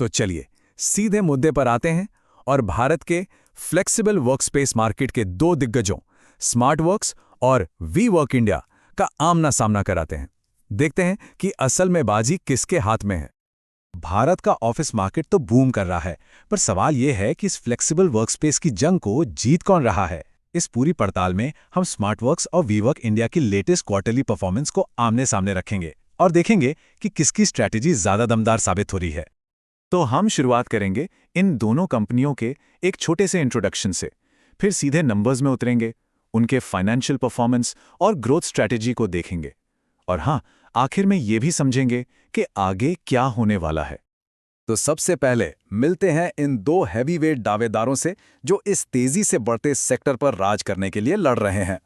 तो चलिए सीधे मुद्दे पर आते हैं और भारत के फ्लेक्सिबल वर्कस्पेस मार्केट के दो दिग्गजों स्मार्ट वर्क्स और वी वर्क इंडिया का आमना सामना कराते हैं। देखते हैं कि असल में बाजी किसके हाथ में है। भारत का ऑफिस मार्केट तो बूम कर रहा है, पर सवाल यह है कि इस फ्लेक्सिबल वर्कस्पेस की जंग को जीत कौन रहा है। इस पूरी पड़ताल में हम स्मार्टवर्क्स और वीवर्क इंडिया की लेटेस्ट क्वार्टरली परफॉर्मेंस को आमने सामने रखेंगे और देखेंगे कि किसकी स्ट्रैटेजी ज्यादा दमदार साबित हो रही है। तो हम शुरुआत करेंगे इन दोनों कंपनियों के एक छोटे से इंट्रोडक्शन से, फिर सीधे नंबर्स में उतरेंगे, उनके फाइनेंशियल परफॉर्मेंस और ग्रोथ स्ट्रैटेजी को देखेंगे, और हाँ, आखिर में ये भी समझेंगे कि आगे क्या होने वाला है। तो सबसे पहले मिलते हैं इन दो हैवीवेट दावेदारों से जो इस तेजी से बढ़ते सेक्टर पर राज करने के लिए लड़ रहे हैं।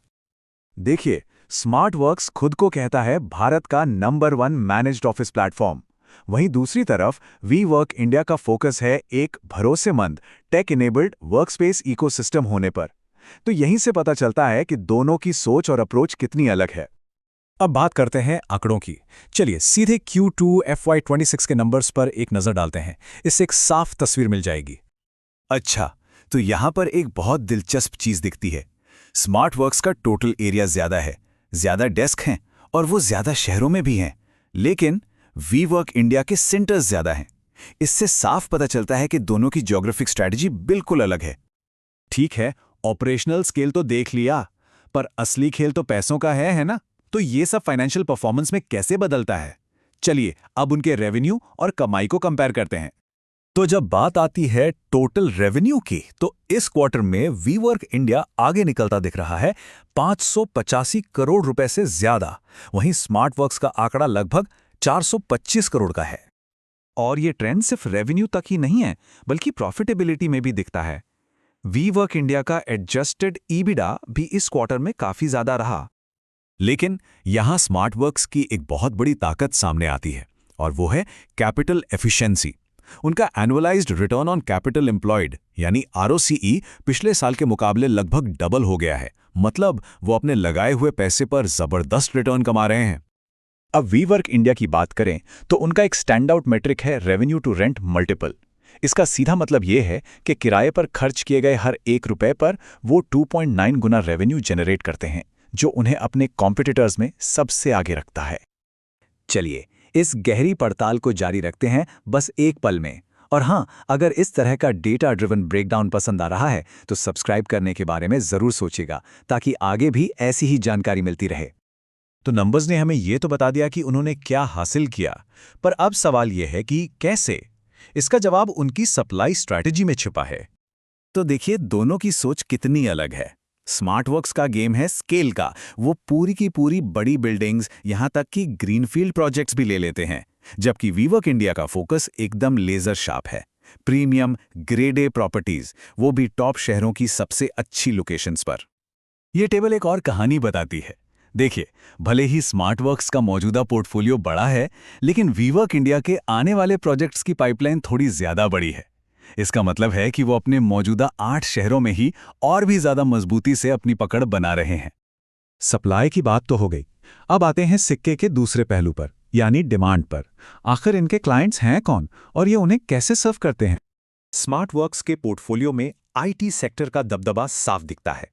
देखिए, स्मार्टवर्क्स खुद को कहता है भारत का नंबर 1 मैनेज्ड ऑफिस प्लेटफॉर्म। वहीं दूसरी तरफ वी वर्क इंडिया का फोकस है एक भरोसेमंद टेक इनेबल्ड वर्कस्पेस इकोसिस्टम होने पर। तो यहीं से पता चलता है कि दोनों की सोच और अप्रोच कितनी अलग है। अब बात करते हैं आंकड़ों की। चलिए सीधे Q2 FY26 के नंबर्स पर एक नजर डालते हैं, इससे एक साफ तस्वीर मिल जाएगी। अच्छा, तो यहां पर एक बहुत दिलचस्प चीज दिखती है। स्मार्टवर्क्स का टोटल एरिया ज्यादा है, ज्यादा डेस्क हैं और वो ज्यादा शहरों में भी हैं, लेकिन वी वर्क इंडिया के सेंटर्स ज्यादा हैं। इससे साफ पता चलता है कि दोनों की ज्योग्राफिक स्ट्रैटेजी बिल्कुल अलग है। ठीक है, ऑपरेशनल स्केल तो देख लिया, पर असली खेल तो पैसों का है ना? तो ये सब फाइनेंशियल परफॉर्मेंस में कैसे बदलता है? चलिए अब उनके रेवेन्यू और कमाई को कंपेयर करते हैं। तो जब बात आती है टोटल रेवेन्यू की, तो इस क्वार्टर में वी वर्क इंडिया आगे निकलता दिख रहा है 585 करोड़ रुपए से ज्यादा। वहीं स्मार्टवर्क्स का आंकड़ा लगभग 425 करोड़ का है। और ये ट्रेंड सिर्फ रेवेन्यू तक ही नहीं है, बल्कि प्रॉफिटेबिलिटी में भी दिखता है। वी वर्क इंडिया का एडजस्टेड ईबिडा भी इस क्वार्टर में काफी ज्यादा रहा। लेकिन यहां स्मार्टवर्क्स की एक बहुत बड़ी ताकत सामने आती है, और वो है कैपिटल एफिशिएंसी। उनका annualised return on capital employed यानी ROCE पिछले साल के मुकाबले लगभग डबल हो गया है। मतलब वो अपने लगाए हुए पैसे पर जबरदस्त रिटर्न कमा रहे हैं। अब वी वर्क इंडिया की बात करें तो उनका एक स्टैंड आउट मेट्रिक है रेवेन्यू टू रेंट मल्टीपल। इसका सीधा मतलब ये है कि किराए पर खर्च किए गए हर ₹1 पर वो 2.9 गुना रेवेन्यू जनरेट करते हैं, जो उन्हें अपने कॉम्पिटिटर्स में सबसे आगे रखता है। चलिए इस गहरी पड़ताल को जारी रखते हैं बस एक पल में। और हाँ, अगर इस तरह का डेटा ड्रिवन ब्रेकडाउन पसंद आ रहा है तो सब्सक्राइब करने के बारे में जरूर सोचिएगा, ताकि आगे भी ऐसी ही जानकारी मिलती रहे। तो नंबर्स ने हमें ये तो बता दिया कि उन्होंने क्या हासिल किया, पर अब सवाल यह है कि कैसे। इसका जवाब उनकी सप्लाई स्ट्रैटेजी में छिपा है। तो देखिए दोनों की सोच कितनी अलग है। स्मार्टवर्क्स का गेम है स्केल का, वो पूरी की पूरी बड़ी बिल्डिंग्स, यहां तक कि ग्रीनफील्ड प्रोजेक्ट्स भी ले लेते हैं, जबकि वी वर्क इंडिया का फोकस एकदम लेजर शार्प है। प्रीमियम ग्रेड ए प्रॉपर्टीज, वो भी टॉप शहरों की सबसे अच्छी लोकेशंस पर। यह टेबल एक और कहानी बताती है। देखिए, भले ही स्मार्टवर्क्स का मौजूदा पोर्टफोलियो बड़ा है, लेकिन वी वर्क इंडिया के आने वाले प्रोजेक्ट्स की पाइपलाइन थोड़ी ज्यादा बड़ी है। इसका मतलब है कि वो अपने मौजूदा 8 शहरों में ही और भी ज्यादा मजबूती से अपनी पकड़ बना रहे हैं। सप्लाई की बात तो हो गई, अब आते हैं सिक्के के दूसरे पहलू पर, यानी डिमांड पर। आखिर इनके क्लाइंट्स हैं कौन और ये उन्हें कैसे सर्व करते हैं? स्मार्टवर्क्स के पोर्टफोलियो में IT सेक्टर का दबदबा साफ दिखता है।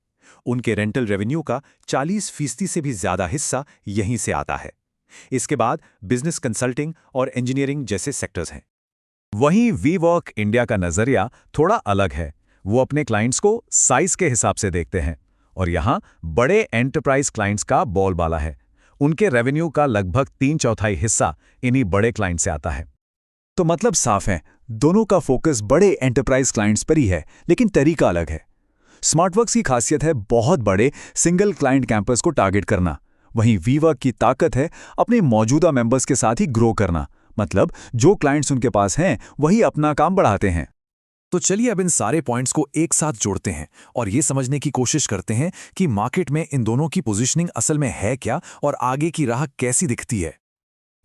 उनके रेंटल रेवेन्यू का 40% से भी ज्यादा हिस्सा यहीं से आता है। इसके बाद बिजनेस कंसल्टिंग और इंजीनियरिंग जैसे सेक्टर्स हैं। वहीं वी वर्क इंडिया का नजरिया थोड़ा अलग है। वो अपने क्लाइंट्स को साइज के हिसाब से देखते हैं, और यहां बड़े एंटरप्राइज क्लाइंट्स का बोलबाला है। उनके रेवेन्यू का लगभग 3/4 हिस्सा इन्हीं बड़े क्लाइंट से आता है। तो मतलब साफ है, दोनों का फोकस बड़े एंटरप्राइज क्लाइंट्स पर ही है, लेकिन तरीका अलग है। स्मार्टवर्क्स की खासियत है बहुत बड़े सिंगल क्लाइंट कैंपस को टारगेट करना, वहीं वी वर्क की ताकत है अपने मौजूदा मेंबर्स के साथ ही ग्रो करना। मतलब जो क्लाइंट्स उनके पास हैं वही अपना काम बढ़ाते हैं। तो चलिए अब इन सारे पॉइंट्स को एक साथ जोड़ते हैं और ये समझने की कोशिश करते हैं कि मार्केट में इन दोनों की पोजीशनिंग असल में है क्या और आगे की राह कैसी दिखती है।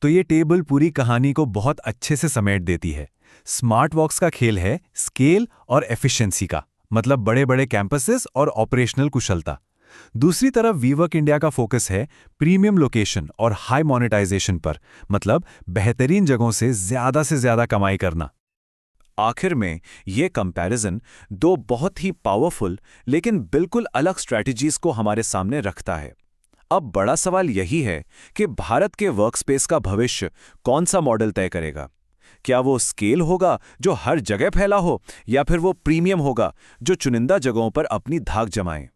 तो ये टेबल पूरी कहानी को बहुत अच्छे से समेट देती है। स्मार्टवर्क्स का खेल है स्केल और एफिशिएंसी का, मतलब बड़े बड़े कैंपसेस और ऑपरेशनल कुशलता। दूसरी तरफ वी वर्क इंडिया का फोकस है प्रीमियम लोकेशन और हाई मोनेटाइजेशन पर, मतलब बेहतरीन जगहों से ज्यादा कमाई करना। आखिर में ये कंपैरिजन दो बहुत ही पावरफुल लेकिन बिल्कुल अलग स्ट्रैटेजीज को हमारे सामने रखता है। अब बड़ा सवाल यही है कि भारत के वर्कस्पेस का भविष्य कौन सा मॉडल तय करेगा। क्या वो स्केल होगा जो हर जगह फैला हो, या फिर वो प्रीमियम होगा जो चुनिंदा जगहों पर अपनी धाक जमाए।